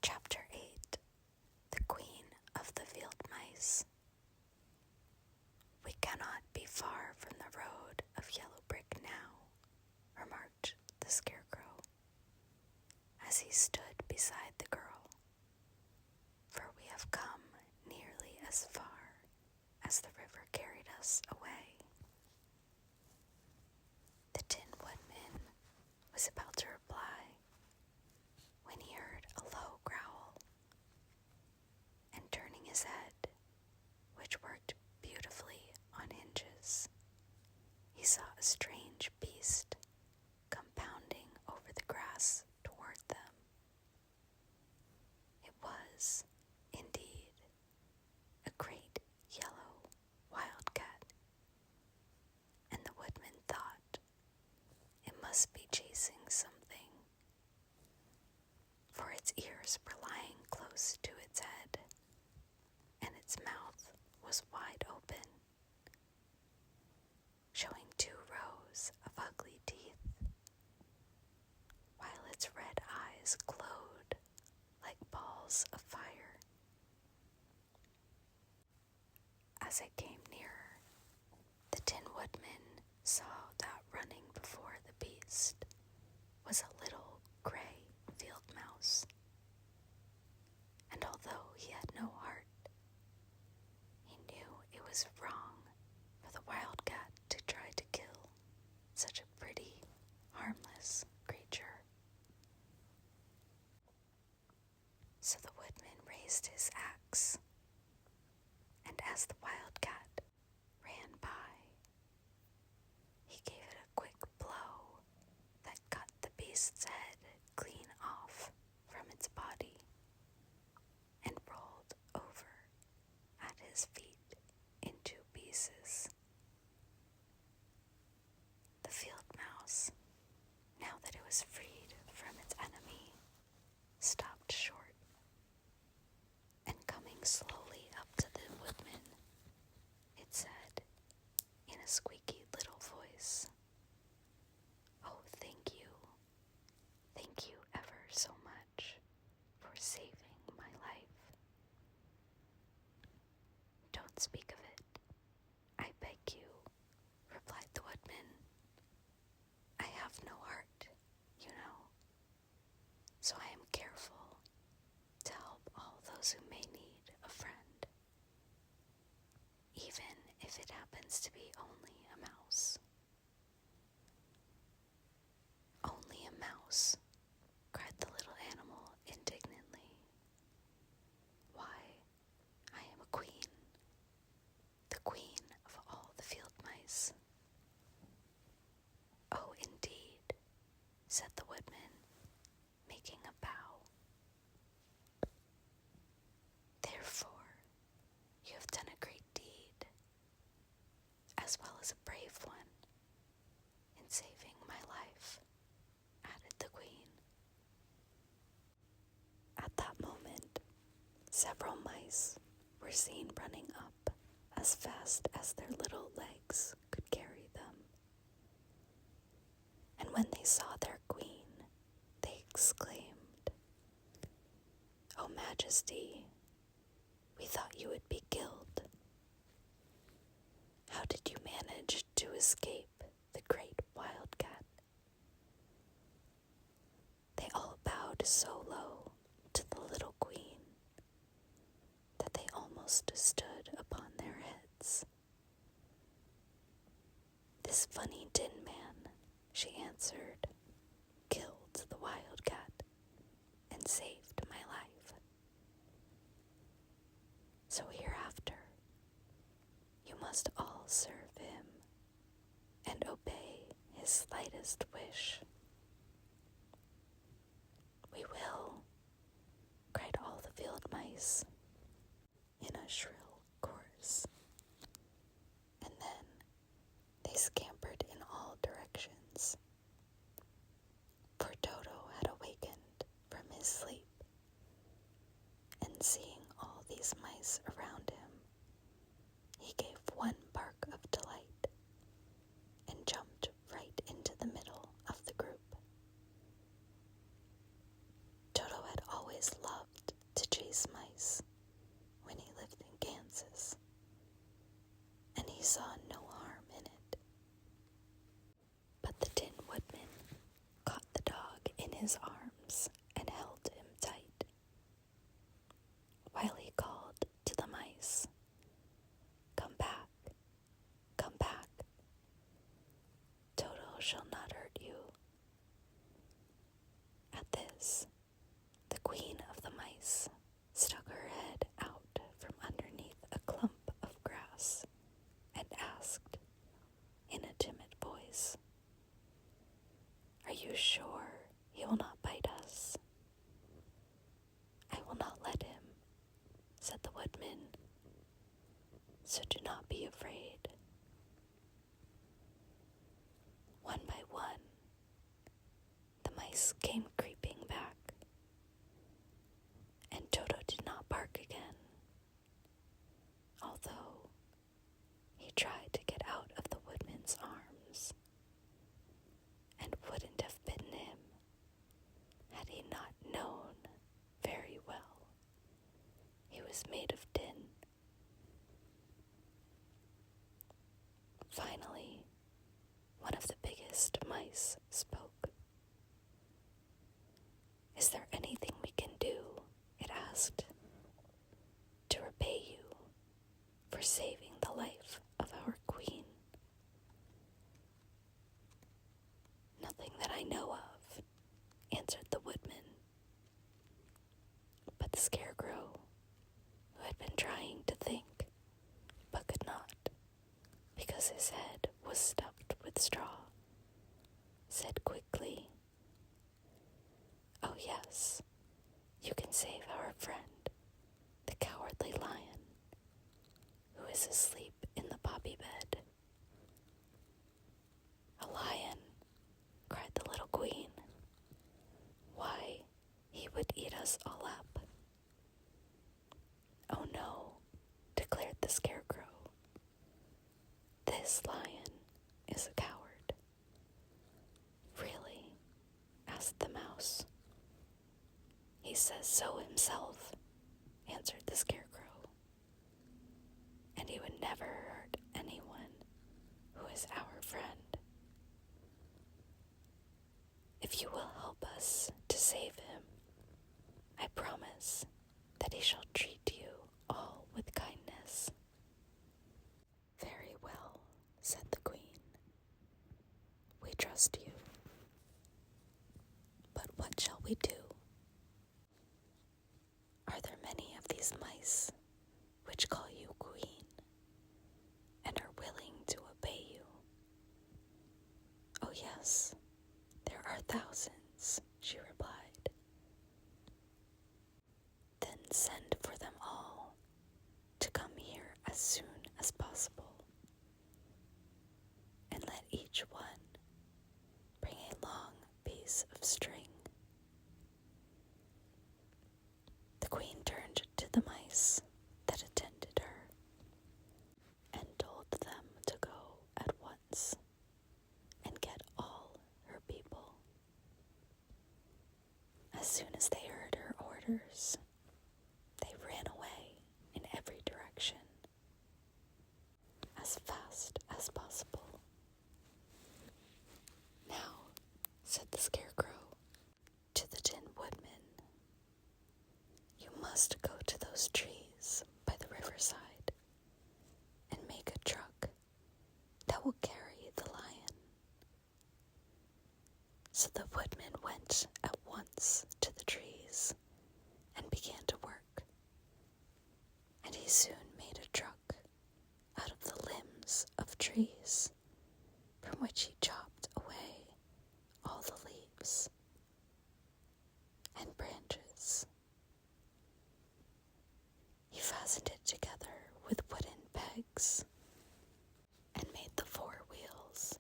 Chapter 8. The Queen of the Field Mice. "We cannot be far from the road of yellow brick now," remarked the Scarecrow, as he stood beside the girl, "for we have come nearly as far as the river carried us away." The Tin Woodman was about to reply when he heard a low growl, and turning his head, which worked beautifully on hinges, he saw a strange beast come pounding over the grass toward them. It was, indeed, a great yellow wildcat, and the Woodman thought it must be chasing something, for its ears were lying close to its head, and its mouth was wide open, showing 2 rows of ugly teeth, while its red eyes glowed like balls of fire. As it came nearer, the Tin Woodman saw that running before the beast was a little gray field mouse, and although he had no heart, he knew it was wrong for the wildcat to try to kill such a pretty, harmless creature. So the Woodman raised his axe, and as the wildcat ran by, he gave it a quick blow that cut the beast's head clean off from its body and rolled over at his feet in 2 pieces. The field mouse, now that it was freed from its enemy, stopped short, and coming slowly up to the Woodman, it said in a squeaky little voice, "Oh, thank you ever so much for saving my life." "Don't speak of it, I beg you," replied the Woodman. "I have no heart, you know, so I am careful to help all those who may need a friend, even if it happens to be only a mouse." "Only a mouse?" cried the little animal indignantly. "Why, I am a queen, the queen of all the field mice." "Oh, indeed," said the Woodman, making a bow. "Therefore, you have done a great deed, as well as a brave one, in saving my life," added the Queen. At that moment, several mice were seen running up as fast as their little legs could carry them. And when they saw their queen, they exclaimed, "Oh, Majesty, we thought you would be killed. How did you manage to escape the great wildcat?" They all bowed so low to the little queen that they almost stood upon their heads. "This funny Tin Man," she answered, "killed the wildcat and saved my life. So hereafter, you must all serve him and obey his slightest wish." "We will," cried all the field mice in a shrill chorus. And then they scampered in all directions, for Toto had awakened from his sleep, and seeing all these mice around him, he gave one bark of delight and jumped right into the middle of the group. Toto had always loved was, the queen of the mice stuck her head out from underneath a clump of grass and asked, in a timid voice, "Are you sure he will not bite us?" "I will not let him," said the Woodman, "so do not be afraid." One by one, the mice came creeping back, and Toto did not bark again, although he tried to get out of the Woodman's arms, and wouldn't have bitten him had he not known very well he was made of tin. Finally, one of the biggest mice spoke. "Is there anything we can do," it asked, "to repay you for saving the life of our queen?" "Nothing that I know of," answered the Woodman. But the Scarecrow, who had been trying to think, but could not, because his head was stuffed with straw, said quickly, "Oh yes, you can save our friend, the Cowardly Lion, who is asleep in the poppy bed." "A lion," cried the little queen. "Why, he would eat us all up." "Oh no," declared the Scarecrow. "This lion is a coward." "Really?" asked the mouse. "He says so himself," answered the Scarecrow. "And he would never hurt anyone who is our friend. If you will help us to save him, I promise that he shall treat you all with kindness." "Very well," said the queen. "We trust you. But what shall we do? Are there many of these mice which call you queen and are willing to obey you?" "Oh yes, there are thousands," she replied. "Then send for them all to come here as soon as possible, and let each one bring a long piece of string." The queen turned to the mice that attended her and told them to go at once and get all her people. As soon as they heard her orders, they ran away in every direction as fast as possible. "Now," said the Scarecrow to the Tin Woodman, "you must go to those trees by the riverside and make a truck that will carry the lion." So the Woodman went at once to the trees and began to work, and he soon made a truck out of the limbs of trees, from which he chopped away all the leaves and branches. He fastened it together with wooden pegs and made the four wheels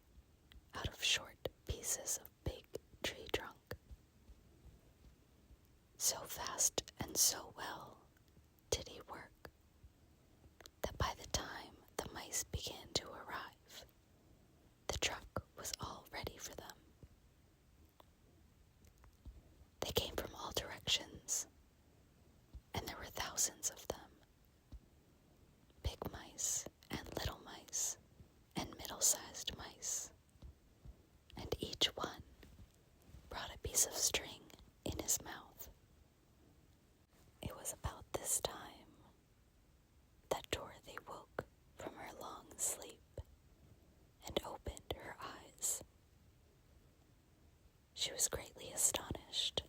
out of short pieces of big tree trunk. So fast and so well did he work that by the time the mice began to arrive, the truck was all ready for them. They came from all directions, and there were thousands of them. Big mice and little mice and middle-sized mice, and each one brought a piece of string in his mouth. It was about this time that Dorothy woke from her long sleep and opened her eyes. She was greatly astonished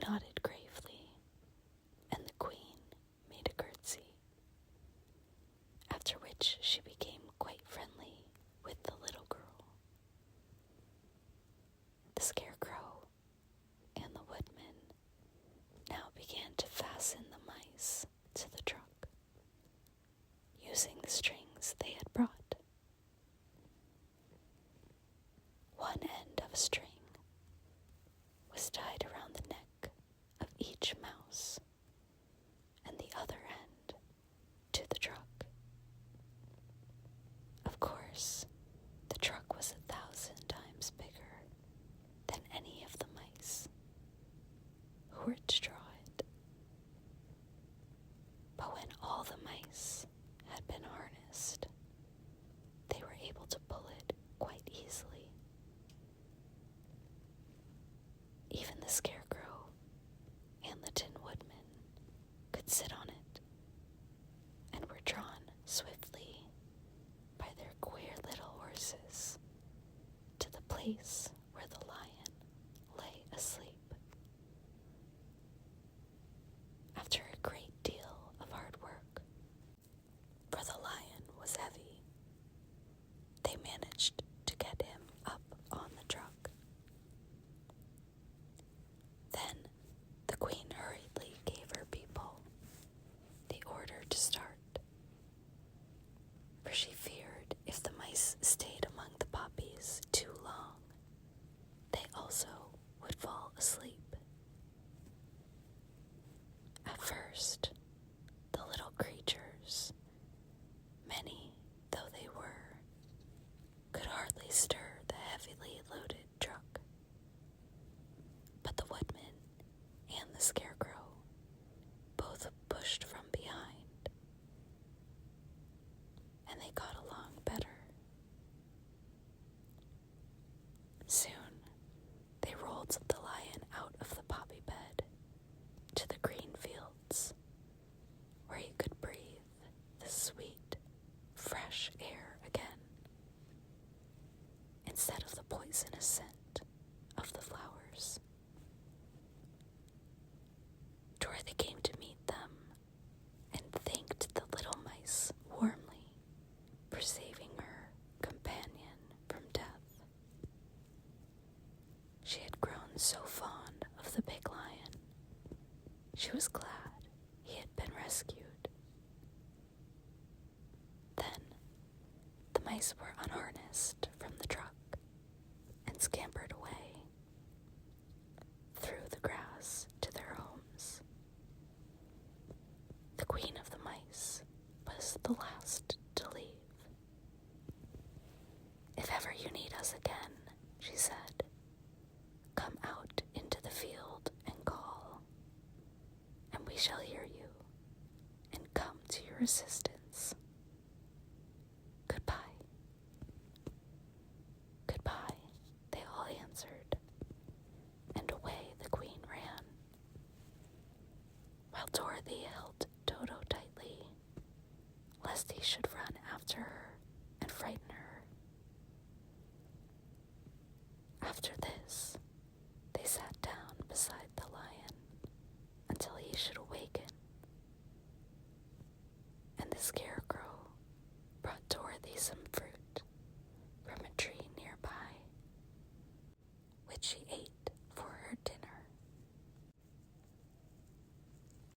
nodded gravely, and the queen made a curtsy, after which she became quite friendly with the little girl. The Scarecrow and the Woodman now began to fasten the mice to the truck, using the strings they had brought. One end of a string was tied around the neck of each mouse, and the other end to the truck. Of course, the truck was 1,000 times bigger than any of the mice who were to draw it. But when all the mice had been harnessed, they were able to pull it quite easily. Even the Scarecrow and the Tin Woodman could sit on it, and were drawn swiftly by their queer little horses to the place where the lion lay asleep. After a great deal of hard work, for the lion was heavy, they managed to get him up on the truck. Then the queen hurriedly gave her people the order to start, for she feared if the mice stayed among the poppies too long, they also would fall asleep. At first, the little creatures, many though they were, could hardly stir the heavily loaded truck. But the Woodman and the Scarecrow both pushed from behind, and they got along better. Soon, they rolled the lion out of the poppy bed to the green fields, where he could breathe the sweet, fresh air again, instead of the poisonous scent of the flowers. Dorothy came to meet them and thanked the little mice warmly for saving her companion from death. She had grown so fond of the big lion, she was glad he had been rescued. Then the mice were unharnessed from the truck and scampered away through the grass to their homes. The queen of the mice was the last to leave. "If ever you need us again," she said, "come out into the field and call, and we shall hear you and come to your assistance. Goodbye." "Goodbye," they all answered, and away the queen ran, while Dorothy held Dodo tightly, lest he should